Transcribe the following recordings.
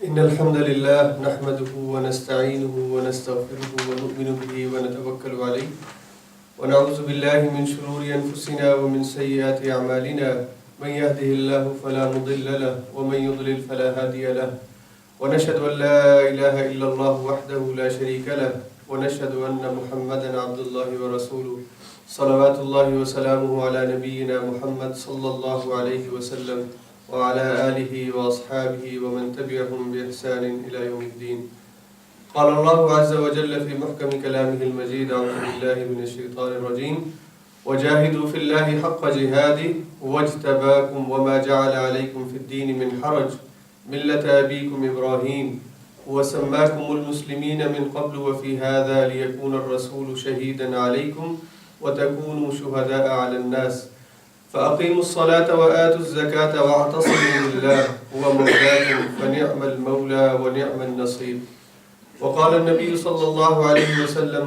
إن الحمد لله نحمده ونستعينه ونستغفره ونؤمن به ونتوكل عليه ونعوذ بالله من شرور أنفسنا ومن سيئات أعمالنا من يهده الله فلا مضل له ومن يضلل فلا هادي له ونشهد أن لا إله إلا الله وحده لا شريك له ونشهد أن محمدا عبد الله ورسوله صلوات الله وسلامه على نبينا محمد صلى الله عليه وسلم وعلى آله وأصحابه ومن تبعهم بإحسان إلى يوم الدين. قال الله عز وجل في محكم كلامه المجيد: أعوذ بالله من الشيطان الرجيم: وجاهدوا في الله حق جهاده واجتباكم وما جعل عليكم في الدين من حرج ملة أبيكم إبراهيم وسماكم المسلمين من قبل وفي هذا ليكون الرسول شهيدا عليكم وتكونوا شهداء على الناس فأقيموا الصلاة وآتوا الزكاة واعتصموا بالله هو مولاكم فنعم المولى ونعم النصير. وقال النبي صلى الله عليه وسلم: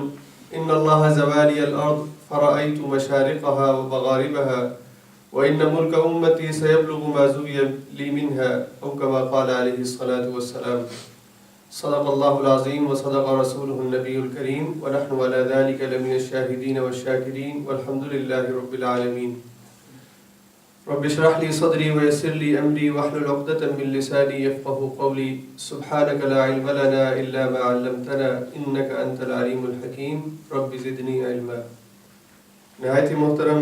إن الله زوالي الأرض فرأيت مشارقها ومغاربها وإن ملك أمتي سيبلغ ما زوي لي منها أو كما قال عليه الصلاة والسلام. صدق الله العظيم وصدق رسوله النبي الكريم ونحن على ذلك لمن الشاهدين والشاكرين والحمد لله رب العالمين. رب اشرح لي صدري ويسر لي أمري واحلل عقدة من لساني يفقهوا قولي. سبحانك لا علم لنا إلا ما علمتنا إنك أنت العليم الحكيم. رب زدني علما. نہایت ہی محترم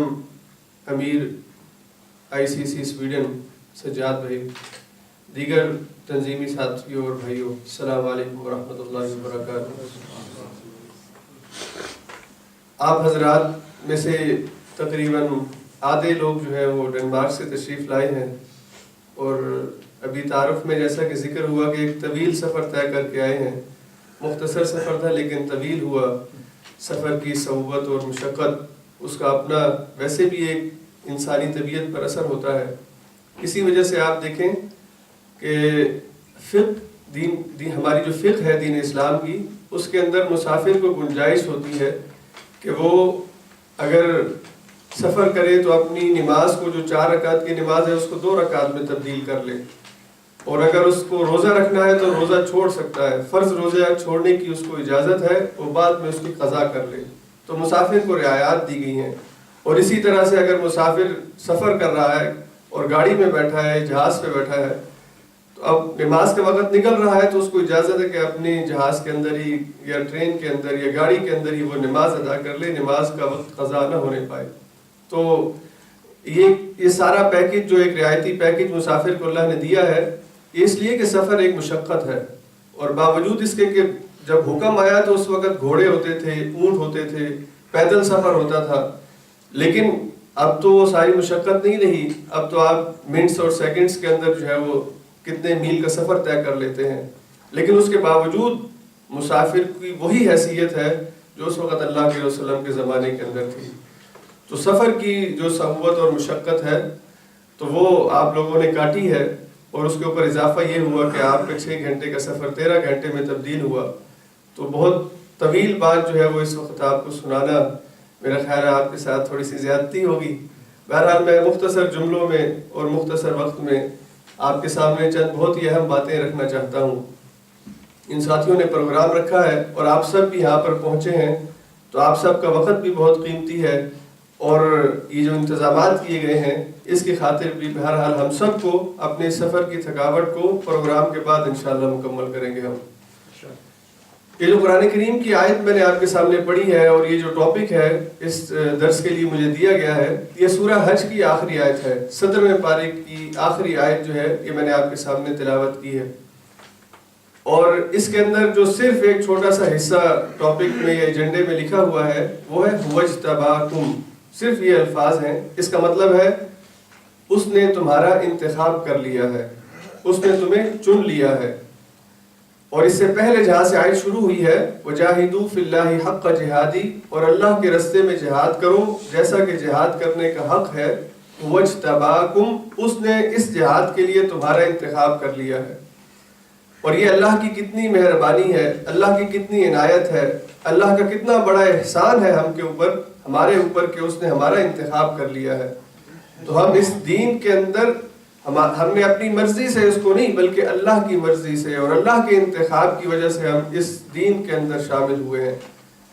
امیر ICC سویڈن سجاد بھائی، دیگر تنظیمی ساتھیوں اور بھائیوں، السلام علیکم ورحمۃ اللہ وبرکاتہ. آپ حضرات میں سے تقریباً آدھے لوگ جو ہیں وہ ڈنمارک سے تشریف لائے ہیں، اور ابھی تعارف میں جیسا کہ ذکر ہوا کہ ایک طویل سفر طے کر کے آئے ہیں. مختصر سفر تھا لیکن طویل ہوا. سفر کی صعوبت اور مشقت، اس کا اپنا ویسے بھی ایک انسانی طبیعت پر اثر ہوتا ہے. اسی وجہ سے آپ دیکھیں کہ فقہ ہماری جو فقہ ہے دین اسلام کی، اس کے اندر مسافر کو گنجائش ہوتی ہے کہ وہ اگر سفر کرے تو اپنی نماز کو، جو 4 رکعت کی نماز ہے، اس کو 2 رکعت میں تبدیل کر لے. اور اگر اس کو روزہ رکھنا ہے تو روزہ چھوڑ سکتا ہے، فرض روزہ چھوڑنے کی اس کو اجازت ہے، وہ بعد میں اس کی قضا کر لے. تو مسافر کو رعایات دی گئی ہیں. اور اسی طرح سے اگر مسافر سفر کر رہا ہے اور گاڑی میں بیٹھا ہے، جہاز پہ بیٹھا ہے، تو اب نماز کا وقت نکل رہا ہے تو اس کو اجازت ہے کہ اپنی جہاز کے اندر ہی یا ٹرین کے اندر یا گاڑی کے اندر ہی وہ نماز ادا کر لے، نماز کا وقت قضا نہ ہونے پائے. تو یہ سارا پیکج، جو ایک رعایتی پیکج مسافر کو اللہ نے دیا ہے، یہ اس لیے کہ سفر ایک مشقت ہے. اور باوجود اس کے کہ جب حکم آیا تو اس وقت گھوڑے ہوتے تھے، اونٹ ہوتے تھے، پیدل سفر ہوتا تھا. لیکن اب تو وہ ساری مشقت نہیں رہی. اب تو آپ منٹس اور سیکنڈز کے اندر جو ہے وہ کتنے میل کا سفر طے کر لیتے ہیں. لیکن اس کے باوجود مسافر کی وہی حیثیت ہے جو اس وقت اللہ کے رسول کے زمانے کے اندر تھی. تو سفر کی جو صعوبت اور مشقت ہے تو وہ آپ لوگوں نے کاٹی ہے. اور اس کے اوپر اضافہ یہ ہوا کہ آپ کا 6 گھنٹے کا سفر 13 گھنٹے میں تبدیل ہوا. تو بہت طویل بات جو ہے وہ اس وقت آپ کو سنانا، میرا خیال ہے آپ کے ساتھ تھوڑی سی زیادتی ہوگی. بہرحال میں مختصر جملوں میں اور مختصر وقت میں آپ کے سامنے چند بہت ہی اہم باتیں رکھنا چاہتا ہوں. ان ساتھیوں نے پروگرام رکھا ہے اور آپ سب بھی یہاں پر پہنچے ہیں، تو آپ سب کا وقت بھی بہت قیمتی ہے. اور یہ جو انتظامات کیے گئے ہیں اس کی خاطر بھی بہرحال ہم سب کو اپنے سفر کی تھکاوٹ کو پروگرام کے بعد انشاءاللہ مکمل کریں گے. ہم یہ جو قرآن کریم کی آیت میں نے آپ کے سامنے پڑھی ہے اور یہ جو ٹاپک ہے اس درس کے لیے مجھے دیا گیا ہے، یہ سورہ حج کی آخری آیت ہے. 17ویں پارے کی آخری آیت جو ہے یہ میں نے آپ کے سامنے تلاوت کی ہے. اور اس کے اندر جو صرف ایک چھوٹا سا حصہ ٹاپک میں یا ایجنڈے میں لکھا ہوا ہے وہ ہے وَاجْتَبَاكُمْ. صرف یہ الفاظ ہیں. اس کا مطلب ہے اس نے تمہارا انتخاب کر لیا ہے، اس نے تمہیں چن لیا ہے. اور اس سے پہلے جہاں سے آیت شروع ہوئی ہے وَجَاهِدُوا فِي اللَّهِ حَقَّ جِهَادِهِ، اور اللہ کے رستے میں جہاد کرو جیسا کہ جہاد کرنے کا حق ہے. وَاجْتَبَاكُمْ، اس نے اس جہاد کے لیے تمہارا انتخاب کر لیا ہے. اور یہ اللہ کی کتنی مہربانی ہے، اللہ کی کتنی عنایت ہے، اللہ کا کتنا بڑا احسان ہے ہم کے اوپر، ہمارے اوپر، کہ اس نے ہمارا انتخاب کر لیا ہے. تو ہم اس دین کے اندر ہم نے اپنی مرضی سے اس کو نہیں بلکہ اللہ کی مرضی سے اور اللہ کے انتخاب کی وجہ سے ہم اس دین کے اندر شامل ہوئے ہیں۔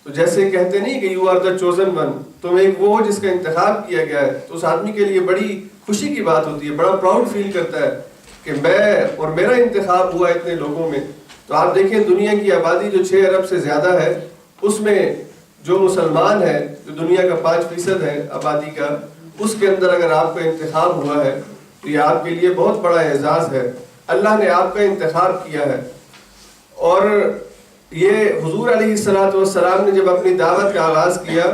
تو جیسے کہتے نہیں کہ you are the chosen one, تم ایک وہ جس کا انتخاب کیا گیا ہے، تو اس آدمی کے لیے بڑی خوشی کی بات ہوتی ہے، بڑا پراؤڈ فیل کرتا ہے کہ میں اور میرا انتخاب ہوا اتنے لوگوں میں۔ تو آپ دیکھیں دنیا کی آبادی جو 6 ارب سے زیادہ ہے، اس میں جو مسلمان ہے، جو دنیا کا 5% ہے آبادی کا، اس کے اندر اگر آپ کا انتخاب ہوا ہے تو یہ آپ کے لیے بہت بڑا اعزاز ہے، اللہ نے آپ کا انتخاب کیا ہے۔ اور یہ حضور علیہ السلام نے جب اپنی دعوت کا آغاز کیا،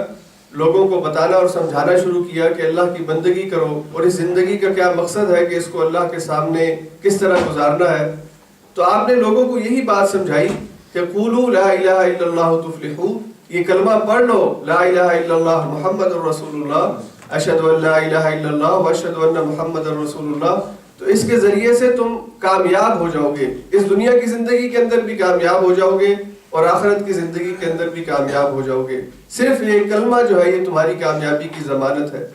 لوگوں کو بتانا اور سمجھانا شروع کیا کہ اللہ کی بندگی کرو اور اس زندگی کا کیا مقصد ہے کہ اس کو اللہ کے سامنے کس طرح گزارنا ہے، تو آپ نے لوگوں کو یہی بات سمجھائی کہ قولوا لا الہ الا اللہ تفلحوا، یہ کلمہ پڑھ لو، لا الہ الا اللہ محمد رسول اللہ، اشہد ان لا الہ الا اللہ واشہد ان محمد رسول اللہ، تو اس کے ذریعے سے تم کامیاب ہو جاؤ گے، اس دنیا کی زندگی کے اندر بھی کامیاب ہو جاؤ گے اور آخرت کی زندگی کے اندر بھی کامیاب ہو جاؤ گے۔ صرف یہ کلمہ جو ہے یہ تمہاری کامیابی کی ضمانت ہے۔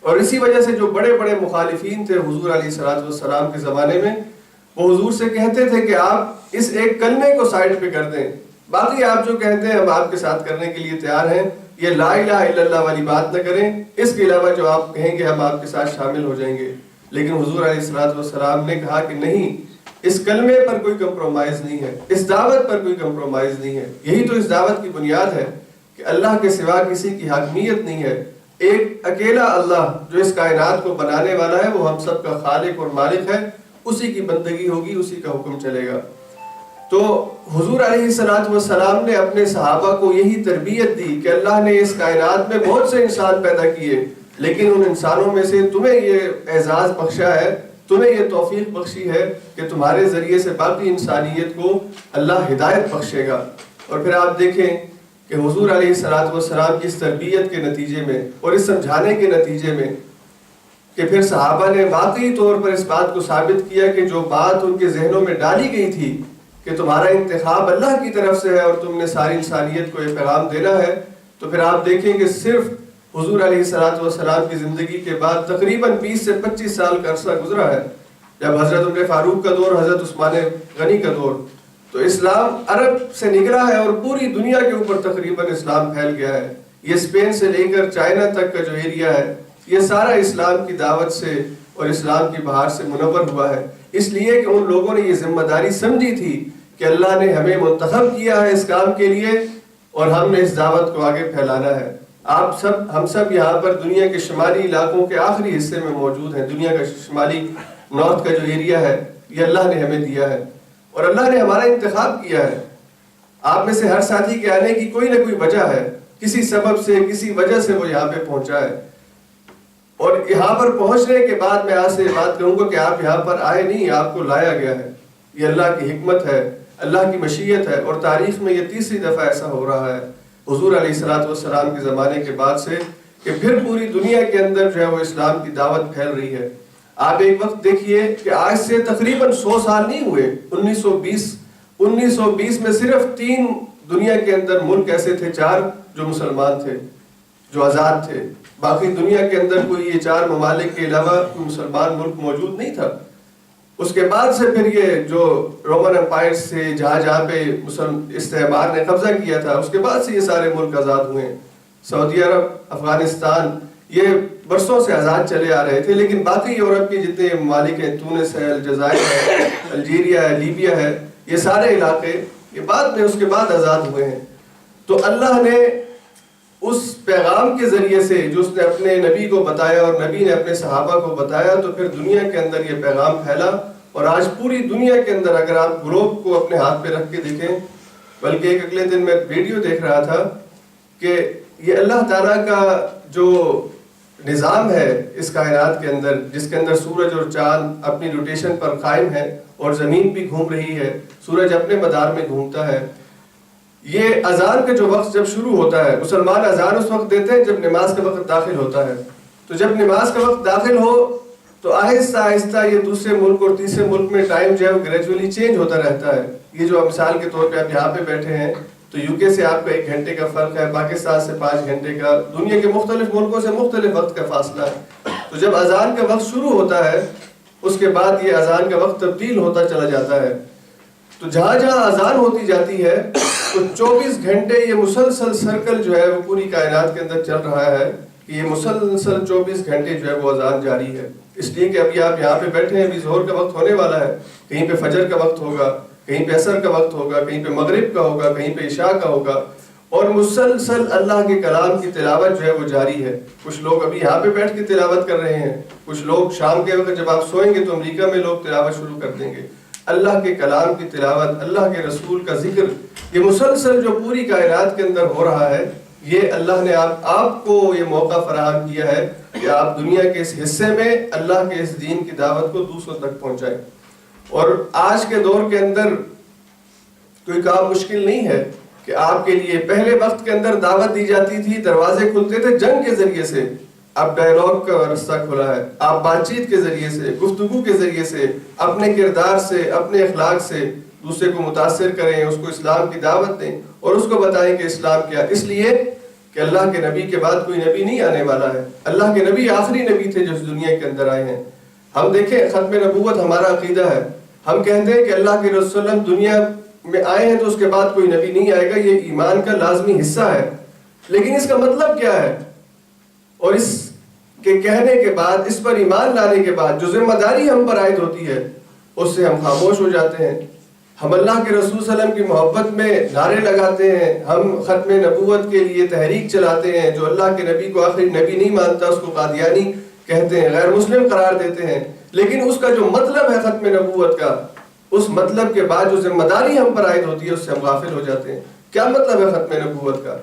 اور اسی وجہ سے جو بڑے بڑے مخالفین تھے حضور علیہ السلام کے زمانے میں، وہ حضور سے کہتے تھے کہ آپ اس ایک کلمے کو سائڈ پہ کر دیں، باقی آپ جو کہتے ہیں ہم آپ کے ساتھ کرنے کے لیے تیار ہیں، یہ لا الہ الا اللہ والی بات نہ کریں، اس کے علاوہ جو آپ کہیں گے ہم آپ کے ساتھ شامل ہو جائیں گے۔ لیکن حضور علیہ السلام نے کہا کہ نہیں، اس کلمے پر کوئی کمپرومائز نہیں ہے، اس دعوت پر کوئی کمپرومائز نہیں ہے۔ یہی تو اس دعوت کی بنیاد ہے کہ اللہ کے سوا کسی کی حاکمیت نہیں ہے، ایک اکیلا اللہ جو اس کائنات کو بنانے والا ہے، وہ ہم سب کا خالق اور مالک ہے، اسی کی بندگی ہوگی، اسی کا حکم چلے گا۔ تو حضور علیہ السلام نے اپنے صحابہ کو یہی تربیت دی کہ اللہ نے اس کائنات میں بہت سے انسان پیدا کیے، لیکن ان انسانوں میں سے تمہیں یہ اعزاز بخشا ہے، تمہیں یہ توفیق بخشی ہے کہ تمہارے ذریعے سے باقی انسانیت کو اللہ ہدایت بخشے گا۔ اور پھر آپ دیکھیں کہ حضور علیہ السلام کی اس تربیت کے نتیجے میں اور اس سمجھانے کے نتیجے میں کہ پھر صحابہ نے واقعی طور پر اس بات کو ثابت کیا کہ جو بات ان کے ذہنوں میں ڈالی گئی تھی کہ تمہارا انتخاب اللہ کی طرف سے ہے اور تم نے ساری انسانیت کو یہ پیغام دینا ہے، تو پھر آپ دیکھیں کہ صرف حضور علیہ السلام کی زندگی کے بعد تقریباً 20 سے 25 سال کا عرصہ گزرا ہے، جب حضرت عمر فاروق کا دور، حضرت عثمان غنی کا دور، تو اسلام عرب سے نکلا ہے اور پوری دنیا کے اوپر تقریباً اسلام پھیل گیا ہے۔ یہ اسپین سے لے کر چائنا تک کا جو ایریا ہے، یہ سارا اسلام کی دعوت سے اور اسلام کی بہار سے منور ہوا ہے، اس لیے کہ ان لوگوں نے یہ ذمہ داری سمجھی تھی کہ اللہ نے ہمیں منتخب کیا ہے اس کام کے لیے اور ہم نے اس دعوت کو آگے پھیلانا ہے۔ ہم سب یہاں پر دنیا کے شمالی علاقوں کے آخری حصے میں موجود ہیں، دنیا کا شمالی نارتھ کا جو ایریا ہے یہ اللہ نے ہمیں دیا ہے اور اللہ نے ہمارا انتخاب کیا ہے۔ آپ میں سے ہر ساتھی کے آنے کی کوئی نہ کوئی وجہ ہے، کسی سبب سے، کسی وجہ سے وہ یہاں پہ پہنچا ہے، اور یہاں پر پہنچنے کے بعد میں آپ سے بات کہوں گا کہ آپ یہاں پر آئے نہیں، آپ کو لایا گیا ہے۔ یہ اللہ کی حکمت ہے، اللہ کی مشیت ہے، اور تاریخ میں یہ تیسری دفعہ ایسا ہو رہا ہے حضور علیہ السلام کے زمانے کے بعد سے کہ پھر پوری دنیا کے اندر جو ہے وہ اسلام کی دعوت پھیل رہی ہے۔ آپ ایک وقت دیکھیے کہ آج سے تقریباً 100 سال نہیں ہوئے، 1920 میں صرف 3 دنیا کے اندر ملک ایسے تھے، 4 جو مسلمان تھے، جو آزاد تھے، باقی دنیا کے اندر کوئی یہ 4 ممالک کے علاوہ مسلمان ملک موجود نہیں تھا۔ اس کے بعد سے پھر یہ جو رومن امپائر سے جہاں پہ استعمار نے قبضہ کیا تھا، اس کے بعد سے یہ سارے ملک آزاد ہوئے۔ سعودی عرب، افغانستان، یہ برسوں سے آزاد چلے آ رہے تھے، لیکن باقی یورپ کے جتنے ممالک ہیں، تونس ہے، الجزائر ہے، الجیریا ہے، لیبیا ہے، یہ سارے علاقے یہ بعد میں اس کے بعد آزاد ہوئے ہیں۔ تو اللہ نے اس پیغام کے ذریعے سے جو اس نے اپنے نبی کو بتایا اور نبی نے اپنے صحابہ کو بتایا، تو پھر دنیا کے اندر یہ پیغام پھیلا، اور آج پوری دنیا کے اندر اگر آپ گلوب کو اپنے ہاتھ پہ رکھ کے دیکھیں، بلکہ ایک اگلے دن میں ویڈیو دیکھ رہا تھا کہ یہ اللہ تعالیٰ کا جو نظام ہے اس کائنات کے اندر، جس کے اندر سورج اور چاند اپنی روٹیشن پر قائم ہے اور زمین بھی گھوم رہی ہے، سورج اپنے مدار میں گھومتا ہے۔ یہ اذان کا جو وقت جب شروع ہوتا ہے، مسلمان اذان اس وقت دیتے ہیں جب نماز کا وقت داخل ہوتا ہے، تو جب نماز کا وقت داخل ہو تو آہستہ آہستہ یہ دوسرے ملک اور تیسرے ملک میں ٹائم جو ہے وہ گریجولی چینج ہوتا رہتا ہے۔ یہ جو مثال کے طور پہ آپ یہاں پہ بیٹھے ہیں تو یو کے سے آپ کا 1 گھنٹے کا فرق ہے، پاکستان سے 5 گھنٹے کا، دنیا کے مختلف ملکوں سے مختلف وقت کا فاصلہ ہے۔ تو جب اذان کا وقت شروع ہوتا ہے اس کے بعد یہ اذان کا وقت تبدیل ہوتا چلا جاتا ہے. تو جہاں جہاں اذان ہوتی جاتی ہے تو 24 گھنٹے یہ مسلسل سرکل جو ہے وہ پوری کائنات کے اندر چل رہا ہے کہ یہ مسلسل 24 گھنٹے جو ہے وہ اذان جاری ہے. اس لیے کہ ابھی آپ یہاں پہ بیٹھے ہیں, ابھی ظہر کا وقت ہونے والا ہے, کہیں پہ فجر کا وقت ہوگا, کہیں پہ عصر کا وقت ہوگا, کہیں پہ مغرب کا ہوگا, کہیں پہ عشاء کا ہوگا, اور مسلسل اللہ کے کلام کی تلاوت جو ہے وہ جاری ہے. کچھ لوگ ابھی یہاں پہ بیٹھ کے تلاوت کر رہے ہیں, کچھ لوگ شام کے وقت جب آپ سوئیں گے تو امریکہ میں لوگ تلاوت شروع کر دیں گے. اللہ کے کلام کی تلاوت, اللہ کے رسول کا ذکر, یہ مسلسل جو پوری کائنات کے اندر ہو رہا ہے, یہ اللہ نے آپ کو یہ موقع فراہم کیا ہے کہ آپ دنیا کے اس حصے میں اللہ کے اس دین کی دعوت کو دوسروں تک پہنچائیں. اور آج کے دور کے اندر کوئی کام مشکل نہیں ہے کہ آپ کے لیے پہلے وقت کے اندر دعوت دی جاتی تھی, دروازے کھلتے تھے جنگ کے ذریعے سے, اب ڈائلاگ کا رستہ کھلا ہے, آپ بات چیت کے ذریعے سے, گفتگو کے ذریعے سے, اپنے کردار سے, اپنے اخلاق سے دوسرے کو متاثر کریں, اس کو اسلام کی دعوت دیں اور اس کو بتائیں کہ اسلام کیا. اس لیے کہ اللہ کے نبی کے بعد کوئی نبی نہیں آنے والا ہے. اللہ کے نبی آخری نبی تھے جو اس دنیا کے اندر آئے ہیں. ہم دیکھیں ختم نبوت ہمارا عقیدہ ہے, ہم کہتے ہیں کہ اللہ کے رسول دنیا میں آئے ہیں تو اس کے بعد کوئی نبی نہیں آئے گا, یہ ایمان کا لازمی حصہ ہے. لیکن اس کا مطلب کیا ہے, اور اس کے کہنے کے بعد, اس پر ایمان لانے کے بعد جو ذمہ داری ہم پر عائد ہوتی ہے اس سے ہم خاموش ہو جاتے ہیں. ہم اللہ کے رسول صلی اللہ علیہ وسلم کی محبت میں نعرے لگاتے ہیں, ہم ختم نبوت کے لیے تحریک چلاتے ہیں, جو اللہ کے نبی کو آخری نبی نہیں مانتا اس کو قادیانی کہتے ہیں, غیر مسلم قرار دیتے ہیں. لیکن اس کا جو مطلب ہے ختم نبوت کا, اس مطلب کے بعد جو ذمہ داری ہم پر عائد ہوتی ہے اس سے ہم غافل ہو جاتے ہیں. کیا مطلب ہے ختم نبوت کا؟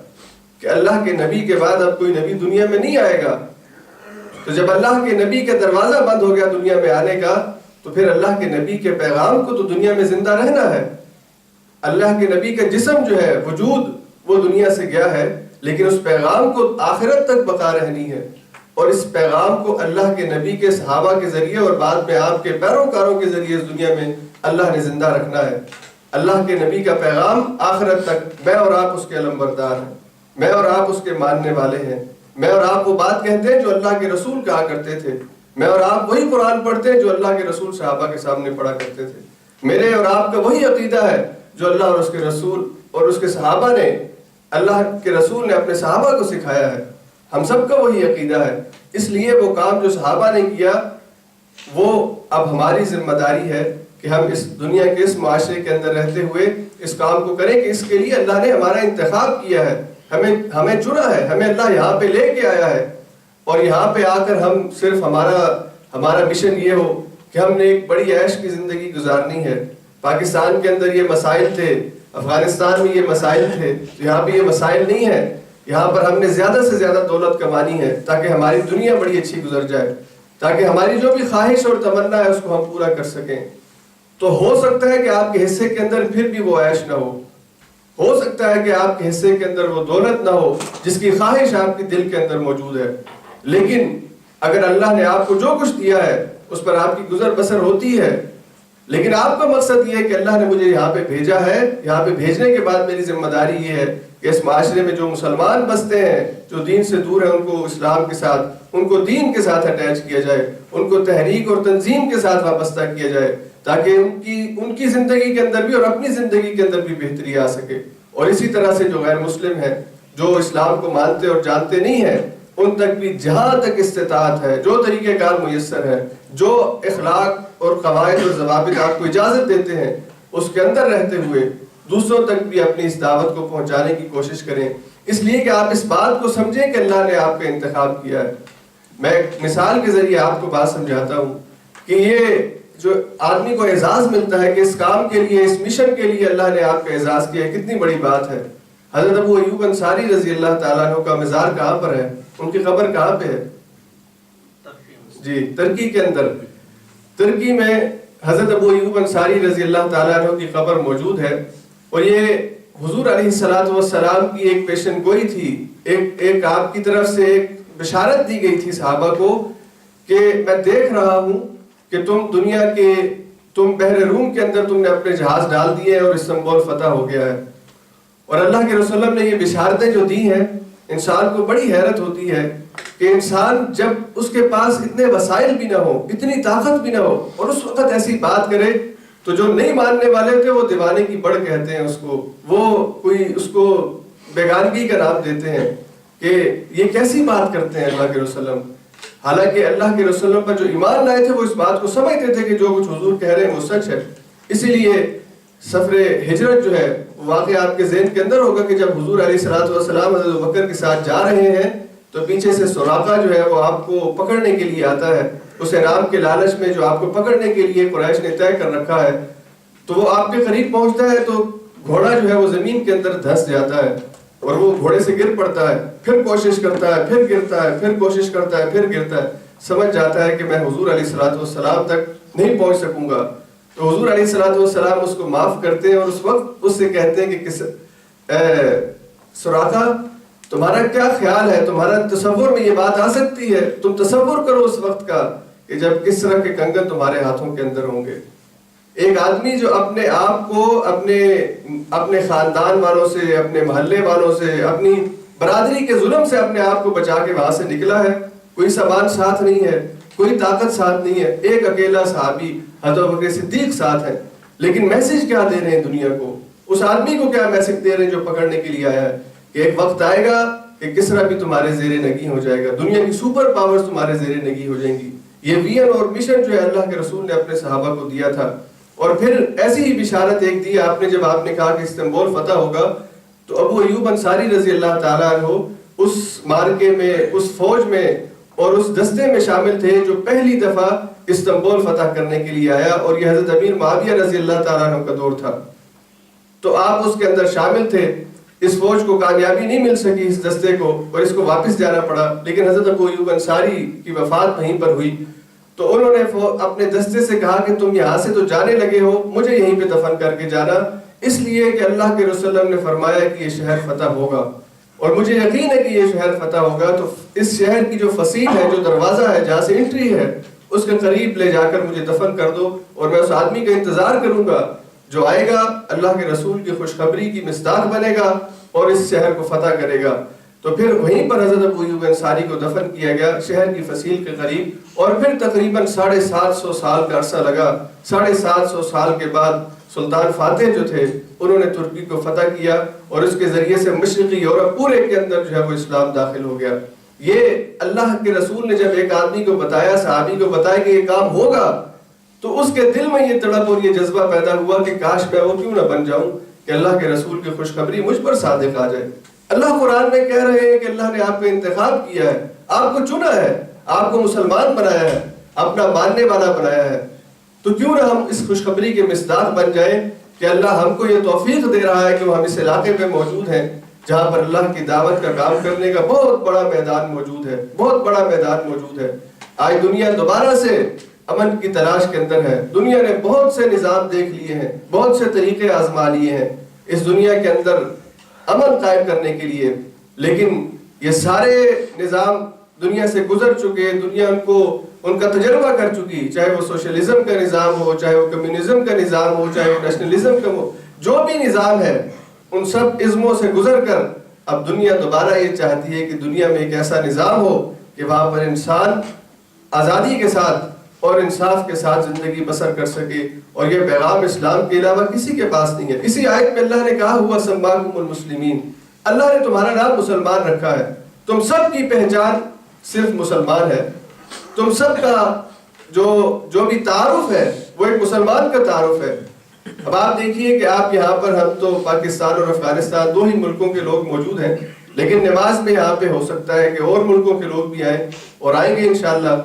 کہ اللہ کے نبی کے بعد اب کوئی نبی دنیا میں نہیں آئے گا. تو جب اللہ کے نبی کا دروازہ بند ہو گیا دنیا میں آنے کا, تو پھر اللہ کے نبی کے پیغام کو تو دنیا میں زندہ رہنا ہے. اللہ کے نبی کا جسم جو ہے, وجود, وہ دنیا سے گیا ہے, لیکن اس پیغام کو آخرت تک بقا رہنی ہے. اور اس پیغام کو اللہ کے نبی کے صحابہ کے ذریعے اور بعد میں آپ کے پیروکاروں کے ذریعے اس دنیا میں اللہ نے زندہ رکھنا ہے. اللہ کے نبی کا پیغام آخرت تک میں اور آپ اس کے علمبردار ہیں, میں اور آپ اس کے ماننے والے ہیں, میں اور آپ وہ بات کہتے ہیں جو اللہ کے رسول کہا کرتے تھے, میں اور آپ وہی قرآن پڑھتے ہیں جو اللہ کے رسول صحابہ کے سامنے پڑھا کرتے تھے. میرے اور آپ کا وہی عقیدہ ہے جو اللہ اور اس کے رسول اور اس کے صحابہ نے, اللہ کے رسول نے اپنے صحابہ کو سکھایا ہے. ہم سب کا وہی عقیدہ ہے. اس لیے وہ کام جو صحابہ نے کیا وہ اب ہماری ذمہ داری ہے کہ ہم اس دنیا کے اس معاشرے کے اندر رہتے ہوئے اس کام کو کریں کہ اس کے لیے اللہ نے ہمارا انتخاب کیا ہے, ہمیں چنا ہے, ہمیں اللہ یہاں پہ لے کے آیا ہے. اور یہاں پہ آ کر ہم صرف ہمارا مشن یہ ہو کہ ہم نے ایک بڑی عیش کی زندگی گزارنی ہے. پاکستان کے اندر یہ مسائل تھے, افغانستان میں یہ مسائل تھے, یہاں پہ یہ مسائل نہیں ہے. یہاں پر ہم نے زیادہ سے زیادہ دولت کمانی ہے تاکہ ہماری دنیا بڑی اچھی گزر جائے, تاکہ ہماری جو بھی خواہش اور تمنا ہے اس کو ہم پورا کر سکیں. تو ہو سکتا ہے کہ آپ کے حصے کے اندر پھر بھی وہ عیش نہ ہو سکتا ہے کہ آپ کے حصے کے اندر وہ دولت نہ ہو جس کی خواہش آپ کے دل کے اندر موجود ہے. لیکن اگر اللہ نے آپ کو جو کچھ دیا ہے اس پر آپ کی گزر بسر ہوتی ہے, لیکن آپ کا مقصد یہ ہے کہ اللہ نے مجھے یہاں پہ بھیجا ہے, یہاں پہ بھیجنے کے بعد میری ذمہ داری یہ ہے کہ اس معاشرے میں جو مسلمان بستے ہیں, جو دین سے دور ہیں, ان کو اسلام کے ساتھ, ان کو دین کے ساتھ اٹیچ کیا جائے, ان کو تحریک اور تنظیم کے ساتھ وابستہ کیا جائے, تاکہ ان کی زندگی کے اندر بھی اور اپنی زندگی کے اندر بھی بہتری آ سکے. اور اسی طرح سے جو غیر مسلم ہیں, جو اسلام کو مانتے اور جانتے نہیں ہیں, ان تک بھی جہاں تک استطاعت ہے, جو طریقہ کار میسر ہے, جو اخلاق اور قواعد اور ضوابط آپ کو اجازت دیتے ہیں, اس کے اندر رہتے ہوئے دوسروں تک بھی اپنی اس دعوت کو پہنچانے کی کوشش کریں. اس لیے کہ آپ اس بات کو سمجھیں کہ اللہ نے آپ کا انتخاب کیا ہے. میں ایک مثال کے ذریعے آپ کو بات سمجھاتا ہوں کہ یہ جو آدمی کو اعزاز ملتا ہے کہ اس کام کے لیے, اس مشن کے لیے اللہ نے آپ کا اعزاز کیا ہے, کتنی بڑی بات ہے. حضرت ابو ایوب انصاری رضی اللہ تعالیٰ عنہ کا مزار کہاں پر ہے, ان کی قبر کہاں پہ ہے؟ جی, ترکی کے اندر. ترکی میں حضرت ابو ایوب انصاری رضی اللہ تعالیٰ عنہ کی قبر موجود ہے. اور یہ حضور علیہ السلام کی ایک پیشن گوئی تھی, ایک آپ کی طرف سے ایک بشارت دی گئی تھی صحابہ کو کہ میں دیکھ رہا ہوں کہ تم بحر روم کے اندر تم نے اپنے جہاز ڈال دیے اور استنبول فتح ہو گیا ہے. اور اللہ کے رسول نے یہ بشارتیں جو دی ہیں, انسان کو بڑی حیرت ہوتی ہے کہ انسان جب اس کے پاس اتنے وسائل بھی نہ ہو، اتنی طاقت بھی نہ ہو، اور اس وقت ایسی بات کرے تو جو نہیں ماننے والے تھے وہ دیوانے کی بڑھ کہتے ہیں اس کو، وہ کوئی اس کو بیگانگی کا نام دیتے ہیں کہ یہ کیسی بات کرتے ہیں اللہ کے رسول۔ حالانکہ اللہ کے رسول پر جو ایمان لائے تھے وہ اس بات کو سمجھتے تھے کہ جو کچھ حضور کہہ رہے ہیں وہ سچ ہے۔ اسی لیے سفر ہجرت جو ہے واقعہ آپ کے ذہن کے اندر ہوگا کہ جب حضور علیہ السلام حضرت بکر کے ساتھ جا رہے ہیں تو پیچھے سے سراقہ جو ہے وہ آپ کو پکڑنے کے لیے آتا ہے، اس انعام کے لالچ میں جو آپ کو پکڑنے کے لیے قریش نے طے کر رکھا ہے، تو وہ آپ کے قریب پہنچتا ہے تو گھوڑا جو ہے وہ زمین کے اندر دھس جاتا ہے اور وہ گھوڑے سے گر پڑتا ہے، پھر کوشش کرتا ہے، پھر گرتا ہے، پھر کوشش کرتا ہے، پھر گرتا ہے، سمجھ جاتا ہے کہ میں حضور علیہ السلام تک نہیں پہنچ سکوں گا۔ تو حضور علیہ السلام اس کو معاف کرتے ہیں اور اس وقت اس سے کہتے ہیں کہ سراقہ تمہارا کیا خیال ہے، تمہارا تصور میں یہ بات آ سکتی ہے، تم تصور کرو اس وقت کا کہ جب کس طرح کے کنگن تمہارے ہاتھوں کے اندر ہوں گے۔ ایک آدمی جو اپنے آپ کو اپنے خاندان والوں سے، اپنے محلے والوں سے، اپنی برادری کے ظلم سے اپنے آپ کو بچا کے وہاں سے نکلا ہے، کوئی سامان ساتھ نہیں ہے، کوئی طاقت ساتھ نہیں ہے، ایک اکیلا صحابی حضرت بکر صدیق ساتھ ہے، لیکن میسج کیا دے رہے ہیں دنیا کو؟ اس آدمی کو کیا میسج دے رہے ہیں جو پکڑنے کے لیے آیا ہے کہ ایک وقت آئے گا کہ کس طرح بھی تمہارے زیر نگی ہو جائے گا، دنیا کی سپر پاورز تمہارے زیر نگی ہو جائیں گی۔ یہ ویژن اور مشن جو ہے اللہ کے رسول نے اپنے صحابہ کو دیا تھا۔ اور پھر ایسی ہی بشارت ایک دی آپ نے جب آپ نے کہا کہ استنبول فتح ہوگا، تو ابو ایوب انصاری رضی اللہ تعالیٰ عنہ اس مارکے میں، اس فوج میں اور اس دستے میں شامل تھے جو پہلی دفعہ استنبول فتح کرنے کے لیے آیا، اور یہ حضرت امیر معاویہ رضی اللہ تعالیٰ عنہ کا دور تھا، تو آپ اس کے اندر شامل تھے۔ اس فوج کو کامیابی نہیں مل سکی، اس دستے کو، اور اس کو واپس جانا پڑا، لیکن حضرت ابو ایوب انصاری کی وفات وہیں پر ہوئی، تو انہوں نے اپنے دستے سے کہا کہ تم یہاں سے تو جانے لگے ہو، مجھے یہیں پہ دفن کر کے جانا، اس لیے کہ اللہ کے رسول نے فرمایا کہ یہ شہر فتح ہوگا، اور مجھے یقین ہے کہ یہ شہر فتح ہوگا، تو اس شہر کی جو فصیل ہے، جو دروازہ ہے جہاں سے انٹری ہے، اس کے قریب لے جا کر مجھے دفن کر دو، اور میں اس آدمی کا انتظار کروں گا جو آئے گا، اللہ کے رسول کی خوشخبری کی مصداق بنے گا اور اس شہر کو فتح کرے گا۔ تو پھر وہیں پر حضرت ابو ایوب انصاری کو دفن کیا گیا شہر کی فصیل کے قریب، اور پھر تقریباً 750 سال کا عرصہ لگا۔ 750 سال کے بعد سلطان فاتح جو تھے انہوں نے ترکی کو فتح کیا، اور اس کے ذریعے سے مشرقی یورپ پورے کے اندر جو ہے وہ اسلام داخل ہو گیا۔ یہ اللہ کے رسول نے جب ایک آدمی کو بتایا، صحابی کو بتایا کہ یہ کام ہوگا، تو اس کے دل میں یہ تڑپ اور یہ جذبہ پیدا ہوا کہ کاش میں وہ کیوں نہ بن جاؤں کہ اللہ کے رسول کی خوشخبری مجھ پر صادق آ جائے۔ اللہ قرآن میں کہہ رہے ہیں کہ اللہ نے آپ کو انتخاب کیا ہے، آپ کو چنا ہے، آپ کو مسلمان بنایا ہے، اپنا ماننے والا بنایا ہے، تو کیوں نہ ہم اس خوشخبری کے مصداق بن جائیں کہ اللہ ہم کو یہ توفیق دے رہا ہے کہ ہم اس علاقے میں موجود ہیں جہاں پر اللہ کی دعوت کا کام کرنے کا بہت بڑا میدان موجود ہے، بہت بڑا میدان موجود ہے۔ آج دنیا دوبارہ سے امن کی تلاش کے اندر ہے، دنیا نے بہت سے نظام دیکھ لیے ہیں، بہت سے طریقے آزما لیے ہیں اس دنیا کے اندر امن قائم کرنے کے لیے، لیکن یہ سارے نظام دنیا سے گزر چکے، دنیا ان کا تجربہ کر چکی، چاہے وہ سوشلزم کا نظام ہو، چاہے وہ کمیونزم کا نظام ہو، چاہے وہ نیشنلزم کا ہو، جو بھی نظام ہے ان سب ازموں سے گزر کر اب دنیا دوبارہ یہ چاہتی ہے کہ دنیا میں ایک ایسا نظام ہو کہ وہاں پر انسان آزادی کے ساتھ اور انصاف کے ساتھ زندگی بسر کر سکے، اور یہ پیغام اسلام کے علاوہ کسی کے پاس نہیں ہے۔ اسی آیت میں اللہ نے کہا ہوا سماکم المسلمین، اللہ نے تمہارا نام مسلمان رکھا ہے، تم سب کی پہچان صرف مسلمان ہے، تم سب کا جو بھی تعارف ہے وہ ایک مسلمان کا تعارف ہے۔ اب آپ دیکھیے کہ آپ یہاں پر، ہم تو پاکستان اور افغانستان دو ہی ملکوں کے لوگ موجود ہیں، لیکن نماز میں یہاں پہ ہو سکتا ہے کہ اور ملکوں کے لوگ بھی آئیں اور آئیں گے انشاءاللہ۔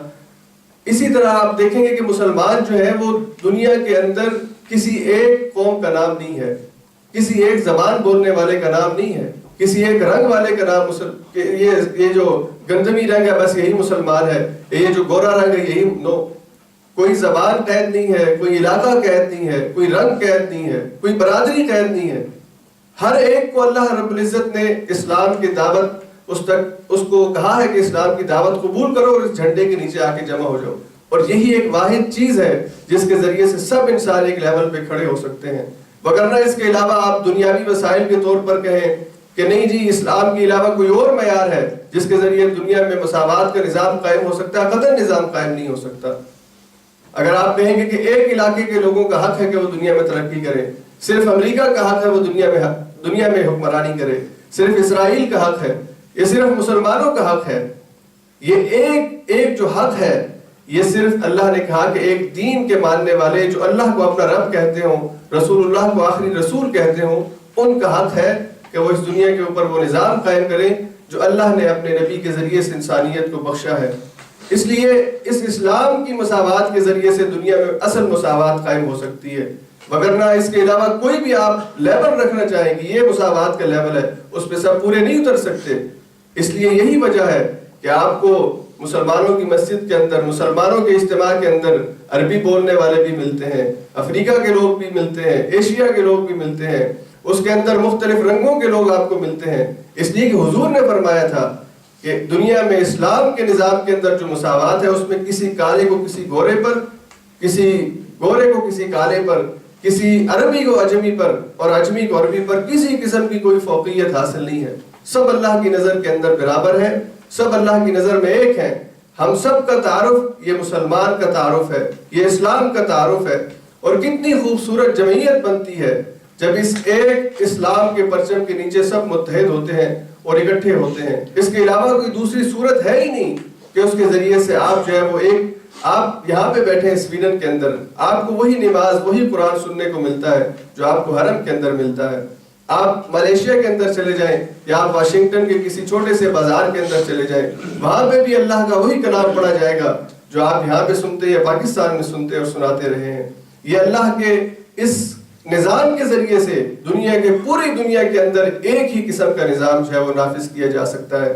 اسی طرح آپ دیکھیں گے کہ مسلمان جو ہے وہ دنیا کے اندر کسی ایک قوم کا نام نہیں ہے، کسی ایک زبان بولنے والے کا نام نہیں ہے، کسی ایک رنگ والے کا نام یہ جو گندمی رنگ ہے بس یہی مسلمان ہے، یہ جو گورا رنگ ہے یہی نو۔ کوئی زبان قید نہیں ہے، کوئی علاقہ قید نہیں ہے، کوئی رنگ قید نہیں ہے، کوئی برادری قید نہیں ہے۔ ہر ایک کو اللہ رب العزت نے اسلام کی دعوت اس کو کہا ہے کہ اسلام کی دعوت قبول کرو اور اس جھنڈے کے نیچے آ کے جمع ہو جاؤ، اور یہی ایک واحد چیز ہے جس کے ذریعے سے سب انسان ایک لیول پہ کھڑے ہو سکتے ہیں۔ وگرنہ اس کے علاوہ آپ دنیاوی وسائل کے طور پر کہیں کہ نہیں جی اسلام کے علاوہ کوئی اور معیار ہے، جس کے ذریعے دنیا میں مساوات کا نظام قائم ہو سکتا ہے، قطعاً نظام قائم نہیں ہو سکتا۔ اگر آپ کہیں گے کہ ایک علاقے کے لوگوں کا حق ہے کہ وہ دنیا میں ترقی کرے، صرف امریکہ کا حق ہے وہ دنیا میں حکمرانی کرے، صرف اسرائیل کا حق ہے، یہ صرف مسلمانوں کا حق ہے، یہ ایک جو حق ہے یہ صرف اللہ نے کہا کہ ایک دین کے ماننے والے جو اللہ کو اپنا رب کہتے ہوں، رسول اللہ کو آخری رسول کہتے ہوں، ان کا حق ہے کہ وہ اس دنیا کے اوپر وہ نظام قائم کریں جو اللہ نے اپنے نبی کے ذریعے سے انسانیت کو بخشا ہے۔ اس لیے اس اسلام کی مساوات کے ذریعے سے دنیا میں اصل مساوات قائم ہو سکتی ہے، وگرنہ اس کے علاوہ کوئی بھی آپ لیول رکھنا چاہیں گے یہ مساوات کا لیول ہے، اس پہ سب پورے نہیں اتر سکتے۔ اس لیے یہی وجہ ہے کہ آپ کو مسلمانوں کی مسجد کے اندر، مسلمانوں کے اجتماع کے اندر عربی بولنے والے بھی ملتے ہیں، افریقہ کے لوگ بھی ملتے ہیں، ایشیا کے لوگ بھی ملتے ہیں، اس کے اندر مختلف رنگوں کے لوگ آپ کو ملتے ہیں، اس لیے کہ حضور نے فرمایا تھا کہ دنیا میں اسلام کے نظام کے اندر جو مساوات ہے اس میں کسی کالے کو کسی گورے پر، کسی گورے کو کسی کالے پر، کسی عربی کو اجمی پر اور اجمی کو عربی پر کسی قسم کی کوئی فوقیت حاصل نہیں ہے۔ سب اللہ کی نظر کے اندر برابر ہیں، سب اللہ کی نظر میں ایک ہیں۔ ہم سب کا تعارف یہ مسلمان کا تعارف ہے، یہ اسلام کا تعارف ہے، اور کتنی خوبصورت جمعیت بنتی ہے جب اس ایک اسلام کے پرچم کے نیچے سب متحد ہوتے ہیں اور اکٹھے ہوتے ہیں۔ اس کے علاوہ کوئی دوسری صورت ہے ہی نہیں کہ اس کے ذریعے سے آپ جو ہے وہ آپ یہاں پہ بیٹھے ہیں سویڈن کے اندر، آپ کو وہی نماز وہی قرآن سننے کو ملتا ہے جو آپ کو حرم کے اندر ملتا ہے۔ آپ ملیشیا کے اندر چلے جائیں یا آپ واشنگٹن کے کسی چھوٹے سے بازار کے اندر چلے جائیں، وہاں پہ بھی اللہ کا وہی کلام پڑھا جائے گا جو آپ یہاں پہ سنتے یا پاکستان میں سنتے اور سناتے رہے ہیں۔ یہ اللہ کے اس نظام کے ذریعے سے پوری دنیا کے اندر ایک ہی قسم کا نظام جو ہے وہ نافذ کیا جا سکتا ہے۔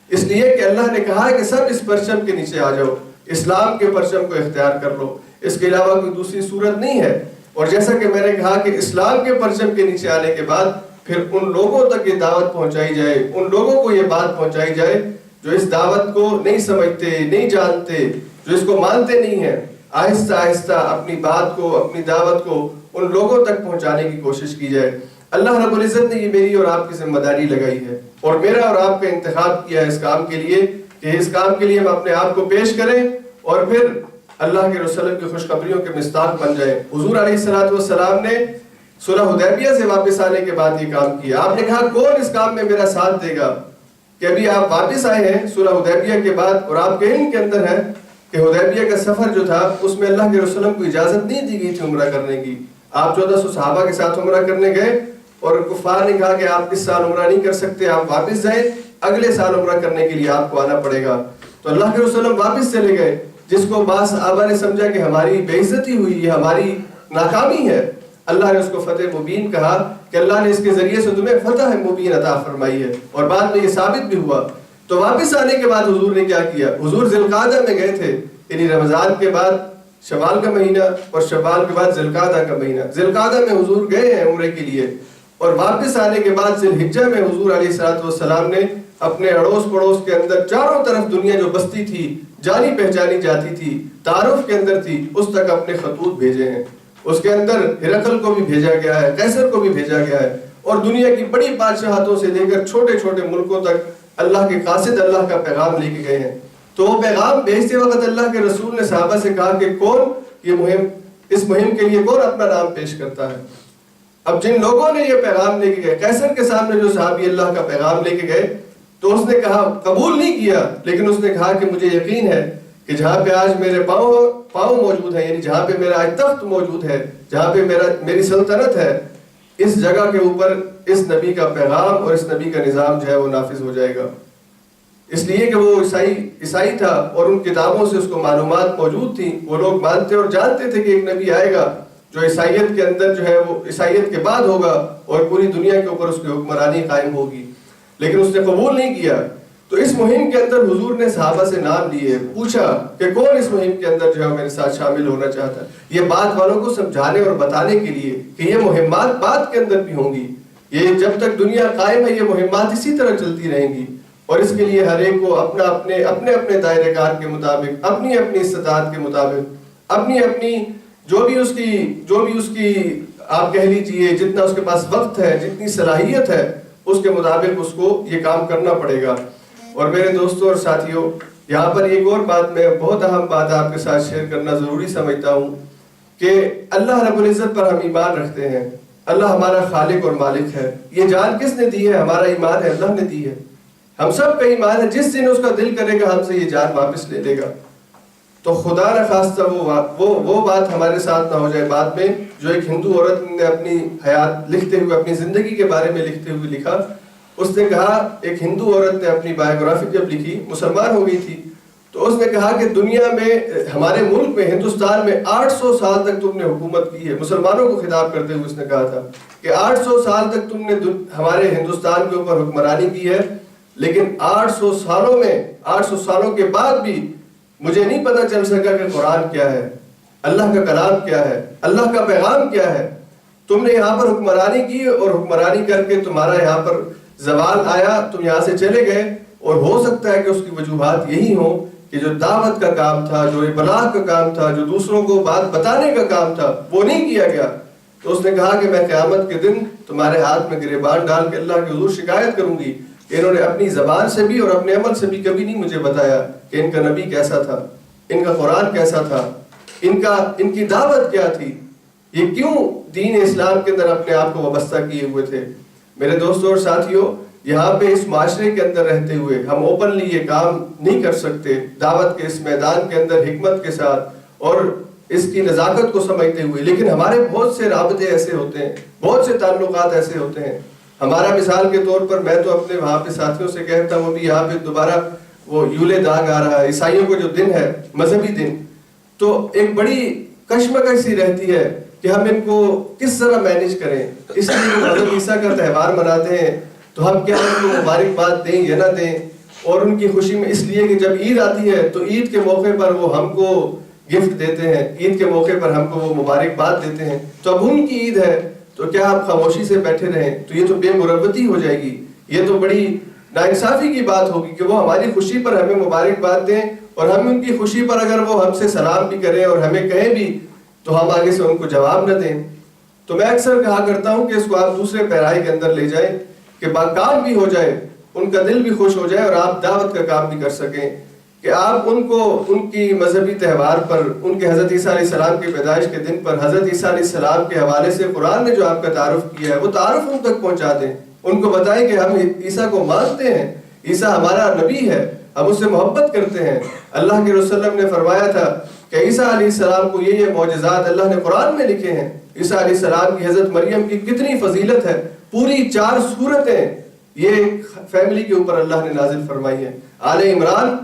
اس لیے کہ اللہ نے کہا ہے کہ سب اس پرچم کے نیچے آ جاؤ، اسلام کے پرچم کو اختیار کر لو، اس کے علاوہ کوئی دوسری صورت نہیں ہے۔ اور جیسا کہ میں نے کہا کہ اسلام کے پرچم کے نیچے آنے کے بعد پھر ان لوگوں تک یہ دعوت پہنچائی جائے، ان لوگوں کو یہ بات پہنچائی جائے جو اس دعوت کو نہیں سمجھتے، نہیں جانتے، جو اس کو مانتے نہیں ہیں۔ آہستہ آہستہ اپنی بات کو، اپنی دعوت کو ان لوگوں تک پہنچانے کی کوشش کی جائے۔ اللہ رب العزت نے یہ میری اور آپ کی ذمہ داری لگائی ہے اور میرا اور آپ کا انتخاب کیا ہے اس کام کے لیے کہ اس کام کے لیے ہم اپنے آپ کو پیش کریں اور پھر اللہ کے رسول کی خوشخبریوں کے مصداق بن جائیں۔ حضور علیہ السلام نے صلح حدیبیہ سے واپس آنے کے بعد یہ کام کیا۔ آپ نے کہا کون اس کام میں میرا ساتھ دے گا؟ کہ ابھی آپ واپس آئے ہیں صلح حدیبیہ کے بعد اور آپ کے علم کے اندر ہے کہ حدیبیہ کا سفر جو تھا اس میں اللہ کے رسول کو اجازت نہیں دی گئی تھی عمرہ کرنے کی۔ آپ 1400 صحابہ کے ساتھ عمرہ کرنے گئے اور کفار نے کہا کہ آپ اس سال عمرہ نہیں کر سکتے، آپ واپس جائیں، اگلے سال عمرہ کرنے کے لیے آپ کو آنا پڑے گا۔ تو اللہ کے رسول واپس چلے گئے، جس کو بعض صحابہ نے سمجھا کہ ہماری بے عزتی ہوئی، یہ ہماری ناکامی ہے۔ اللہ نے اس کو فتح مبین کہا کہ اللہ نے اس کے ذریعے سے تمہیں فتح مبین عطا فرمائی ہے، اور بعد میں یہ ثابت بھی ہوا۔ تو واپس آنے کے بعد حضور نے کیا کیا؟ حضور ذی القعدہ میں گئے تھے، یعنی رمضان کے بعد شوال کا مہینہ اور شوال کے بعد ذی القعدہ کا مہینہ، ذی القعدہ میں حضور گئے ہیں عمرے کے لیے، اور واپس آنے کے بعد ذی الحجہ میں حضور علیہ السلام نے اپنے اڑوس پڑوس کے اندر چاروں طرف دنیا جو بستی تھی، جانی پہچانی جاتی تھی، تعارف کے اندر تھی، اس تک اپنے خطوط بھیجے ہیں۔ اس کے اندر ہرقل کو بھی بھیجا گیا ہے، قیصر کو بھی بھیجا گیا ہے، اور دنیا کی بڑی بادشاہتوں سے لے کر چھوٹے چھوٹے ملکوں تک اللہ کے قاصد اللہ کا پیغام لے کے گئے ہیں۔ تو وہ پیغام بھیجتے وقت اللہ کے رسول نے صحابہ سے کہا کہ اس مہم کے لیے کون اپنا نام پیش کرتا ہے؟ اب جن لوگوں نے یہ پیغام لے کے گئے، قیصر کے سامنے جو صحابی اللہ کا پیغام لے کے گئے، تو اس نے کہا، قبول نہیں کیا، لیکن اس نے کہا کہ مجھے یقین ہے کہ جہاں پہ آج میرے پاؤں موجود ہیں، یعنی جہاں پہ میرا آج تخت موجود ہے، جہاں پہ میری سلطنت ہے، اس جگہ کے اوپر اس نبی کا پیغام اور اس نبی کا نظام جو ہے وہ نافذ ہو جائے گا۔ اس لیے کہ وہ عیسائی تھا اور ان کتابوں سے اس کو معلومات موجود تھیں، وہ لوگ مانتے اور جانتے تھے کہ ایک نبی آئے گا جو عیسائیت کے اندر جو ہے وہ عیسائیت کے بعد ہوگا اور پوری دنیا کے اوپر اس کی حکمرانی قائم ہوگی، لیکن اس نے قبول نہیں کیا۔ تو اس مہم کے اندر حضور نے صحابہ سے نام لیے، پوچھا کہ کون اس مہم کے اندر جو ہے میرے ساتھ شامل ہونا چاہتا ہے، یہ بات والوں کو سمجھانے اور بتانے کے لیے کہ یہ مہمات بعد کے اندر بھی ہوں گی، یہ جب تک دنیا قائم ہے یہ مہمات اسی طرح چلتی رہیں گی، اور اس کے لیے ہر ایک کو اپنے دائرے کار کے مطابق، اپنی استطاعت کے مطابق، اپنی جو بھی اس کی آپ کہہ لیجئے جتنا اس کے پاس وقت ہے، جتنی صلاحیت ہے، اس کے مطابق اس کو یہ کام کرنا پڑے گا۔ اور میرے دوستوں اور ساتھیوں، یہاں پر ایک اور بات، میں بہت اہم بات آپ کے ساتھ شیئر کرنا ضروری سمجھتا ہوں کہ اللہ رب العزت پر ہم ایمان رکھتے ہیں، اللہ ہمارا خالق اور مالک ہے۔ یہ جان کس نے دی ہے؟ ہمارا ایمان ہے، اللہ نے دی ہے، ہم سب کا ایمان ہے۔ جس دن اس کا دل کرے گا ہم سے یہ جان واپس لے لے گا، تو خدا نخواستہ وہ بات ہمارے ساتھ نہ ہو جائے بعد میں، جو ایک ہندو عورت نے اپنی حیات لکھتے ہوئے، اپنی زندگی کے بارے میں لکھتے ہوئے لکھا۔ اس نے کہا، ایک ہندو عورت نے اپنی بایوگرافی جب لکھی، مسلمان ہو گئی تھی، تو اس نے کہا کہ دنیا میں، ہمارے ملک میں، ہندوستان میں 800 سال تک تم نے حکومت کی ہے۔ مسلمانوں کو خطاب کرتے ہوئے اس نے کہا تھا کہ 800 سال تک تم نے ہمارے ہندوستان کے اوپر حکمرانی کی ہے، لیکن 800 سالوں میں، 800 سالوں کے بعد بھی مجھے نہیں پتہ چل سکا کہ قرآن کیا ہے، اللہ کا کلام کیا ہے، اللہ کا پیغام کیا ہے۔ تم نے یہاں پر حکمرانی کی اور حکمرانی کر کے تمہارا یہاں پر زوال آیا، تم یہاں سے چلے گئے، اور ہو سکتا ہے کہ اس کی وجوہات یہی ہوں کہ جو دعوت کا کام تھا، جو ابلاغ کا کام تھا، جو دوسروں کو بات بتانے کا کام تھا، وہ نہیں کیا گیا۔ تو اس نے کہا کہ میں قیامت کے دن تمہارے ہاتھ میں گریبان ڈال کے اللہ کے حضور شکایت کروں گی کہ انہوں نے اپنی زبان سے بھی اور اپنے عمل سے بھی کبھی نہیں مجھے بتایا کہ ان کا نبی کیسا تھا، ان کا قرآن کیسا تھا، ان کی دعوت کیا تھی، یہ کیوں دین اسلام کے اندر اپنے آپ کو وابستہ کیے ہوئے تھے۔ میرے دوستوں اور ساتھیوں، یہاں پہ اس معاشرے کے اندر رہتے ہوئے ہم اوپنلی یہ کام نہیں کر سکتے، دعوت کے اس میدان کے اندر حکمت کے ساتھ اور اس کی نزاکت کو سمجھتے ہوئے، لیکن ہمارے بہت سے رابطے ایسے ہوتے ہیں، بہت سے تعلقات ایسے ہوتے ہیں۔ ہمارا مثال کے طور پر، میں تو اپنے وہاں پہ ساتھیوں سے کہتا ہوں، ابھی یہاں پہ دوبارہ وہ یولے داغ آ رہا ہے، عیسائیوں کو جو دن ہے، مذہبی دن، تو ایک بڑی کشمکش سی رہتی ہے کہ ہم ان کو کس طرح مینیج کریں۔ اس لیے حضرت عیسیٰ کا تہوار مناتے ہیں تو ہم کیا ان کو مبارکباد دیں یا نہ دیں، اور ان کی خوشی میں، اس لیے کہ جب عید آتی ہے تو عید کے موقع پر وہ ہم کو گفٹ دیتے ہیں، عید کے موقع پر ہم کو وہ مبارکباد دیتے ہیں، تو اب ان کی عید ہے تو کیا آپ خاموشی سے بیٹھے رہیں؟ تو یہ تو بے مروتی ہو جائے گی، یہ تو بڑی ناانصافی کی بات ہوگی کہ وہ ہماری خوشی پر ہمیں مبارکباد دیں، اور ہم ان کی خوشی پر اگر وہ ہم سے سلام بھی کریں اور ہمیں کہیں بھی تو ہم آگے سے ان کو جواب نہ دیں۔ تو میں اکثر کہا کرتا ہوں کہ اس کو آپ دوسرے پیرائی کے اندر لے جائیں کہ کام بھی ہو جائے، ان کا دل بھی خوش ہو جائے، اور آپ دعوت کا کام بھی کر سکیں کہ آپ ان کو ان کی مذہبی تہوار پر، ان کے حضرت عیسیٰ علیہ السلام کی پیدائش کے دن پر حضرت عیسیٰ علیہ السلام کے حوالے سے قرآن نے جو آپ کا تعارف کیا ہے وہ تعارف ان تک پہنچا دیں، ان کو بتائیں کہ ہم عیسیٰ کو مانتے ہیں، عیسیٰ ہمارا نبی ہے، ہم اس سے محبت کرتے ہیں۔ اللہ کے رسول نے فرمایا تھا کہ عیسیٰ علیہ السلام کو یہ معجزات اللہ نے قرآن میں لکھے ہیں۔ عیسیٰ علیہ السلام کی حضرت مریم کی کتنی فضیلت ہے، پوری 4 سورتیں یہ فیملی کے اوپر اللہ نے نازل فرمائی ہے۔ آل عمران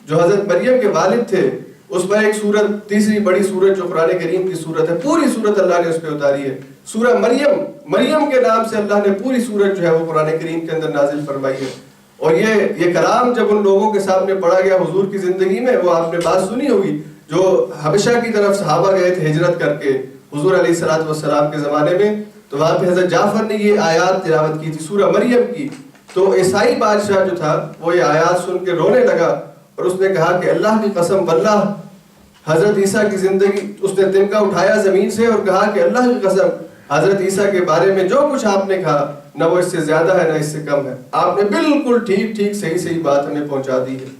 جو حضرت مریم کے والد تھے، اس پر ایک سورت، تیسری بڑی سورت جو قرآن کریم کی سورت ہے، پوری سورت اللہ نے اس پہ اتاری ہے۔ سورہ مریم کے نام سے اللہ نے پوری سورت جو ہے وہ قرآن کریم کے اندر نازل فرمائی ہے۔ اور یہ کلام جب ان لوگوں کے سامنے پڑھا گیا حضور کی زندگی میں، وہ آپ نے بات سنی ہوگی جو حبشہ کی طرف صحابہ گئے تھے ہجرت کر کے حضور علیہ السلام کے زمانے میں، تو وہاں پہ حضرت جعفر نے یہ آیات تلاوت کی تھی سورہ مریم کی، تو عیسائی بادشاہ جو تھا وہ یہ آیات سن کے رونے لگا، اور اس نے کہا کہ اللہ کی قسم واللہ، حضرت عیسیٰ کی زندگی، اس نے تنکا اٹھایا زمین سے اور کہا کہ اللہ کی قسم، حضرت عیسیٰ کے بارے میں جو کچھ آپ نے کہا نہ وہ اس سے زیادہ ہے نہ اس سے کم ہے، آپ نے بالکل ٹھیک صحیح بات ہمیں پہنچا دی ہے۔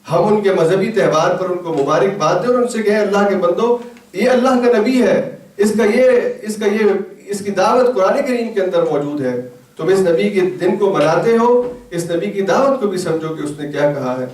ہم ان کے مذہبی تہوار پر ان کو مبارکباد دیں اور ان سے کہیں اللہ کے بندو، یہ اللہ کا نبی ہے، اس کی دعوت قرآن کریم کے اندر موجود ہے، تم اس نبی کے دن کو مناتے ہو، اس نبی کی دعوت کو بھی سمجھو کہ اس نے کیا کہا ہے۔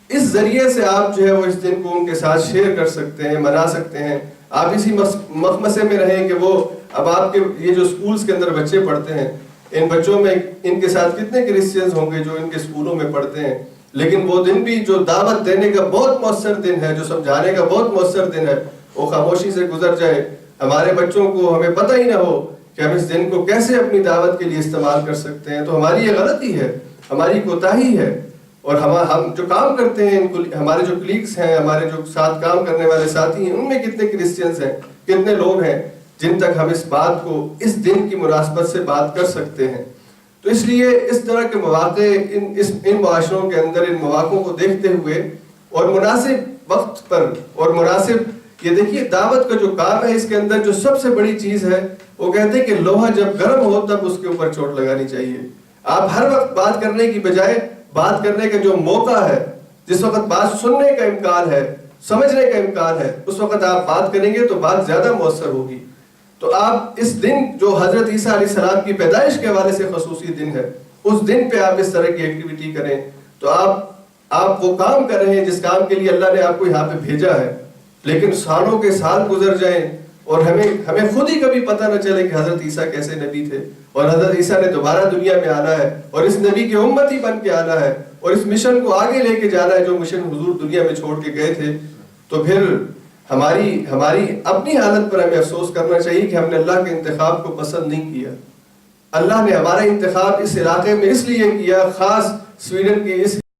اس ذریعے سے آپ جو ہے وہ اس دن کو ان کے ساتھ شیئر کر سکتے ہیں، منا سکتے ہیں۔ آپ اسی مخمسے میں رہیں کہ وہ اب آپ کے یہ جو سکولز کے اندر بچے پڑھتے ہیں، ان بچوں میں ان کے ساتھ کتنے کرسچنز ہوں گے جو ان کے سکولوں میں پڑھتے ہیں، لیکن وہ دن بھی جو دعوت دینے کا بہت مؤثر دن ہے، جو سمجھانے کا بہت مؤثر دن ہے، وہ خاموشی سے گزر جائے، ہمارے بچوں کو ہمیں پتہ ہی نہ ہو کہ ہم اس دن کو کیسے اپنی دعوت کے لیے استعمال کر سکتے ہیں، تو ہماری یہ غلطی ہے، ہماری کوتاہی ہے۔ اور ہم جو کام کرتے ہیں، ہمارے جو کلیگس ہیں، ہمارے جو ساتھ کام کرنے والے ساتھی ہیں، ان میں کتنے کرسچنز ہیں، کتنے لوگ ہیں جن تک ہم اس بات کو، اس دن کی مناسبت سے بات کر سکتے ہیں۔ تو اس لیے اس طرح کے مواقع ان معاشروں کے اندر، ان مواقعوں کو دیکھتے ہوئے اور مناسب وقت پر اور مناسب، یہ دیکھیے دعوت کا جو کام ہے، اس کے اندر جو سب سے بڑی چیز ہے، وہ کہتے ہیں کہ لوہا جب گرم ہو تب اس کے اوپر چوٹ لگانی چاہیے۔ آپ ہر وقت بات کرنے کی بجائے بات کرنے کا جو موقع ہے، جس وقت بات سننے کا امکان ہے، سمجھنے کا امکان ہے، اس وقت آپ بات کریں گے تو بات زیادہ مؤثر ہوگی۔ تو آپ اس دن جو حضرت عیسیٰ علیہ السلام کی پیدائش کے حوالے سے خصوصی دن ہے، اس دن پہ آپ اس طرح کی ایکٹیویٹی کریں تو آپ وہ کام کر رہے ہیں جس کام کے لیے اللہ نے آپ کو یہاں پہ بھیجا ہے۔ لیکن سالوں کے سال گزر جائیں اور ہمیں خود ہی کبھی پتہ نہ چلے کہ حضرت عیسیٰ کیسے نبی تھے، اور حضرت عیسیٰ نے دوبارہ دنیا میں آنا ہے اور اس نبی کے امتی بن کے آنا ہے اور اس مشن کو آگے لے کے جانا ہے جو مشن حضور دنیا میں چھوڑ کے گئے تھے، تو پھر ہماری اپنی حالت پر ہمیں افسوس کرنا چاہیے کہ ہم نے اللہ کے انتخاب کو پسند نہیں کیا۔ اللہ نے ہمارا انتخاب اس علاقے میں اس لیے کیا، خاص سویڈن کے اس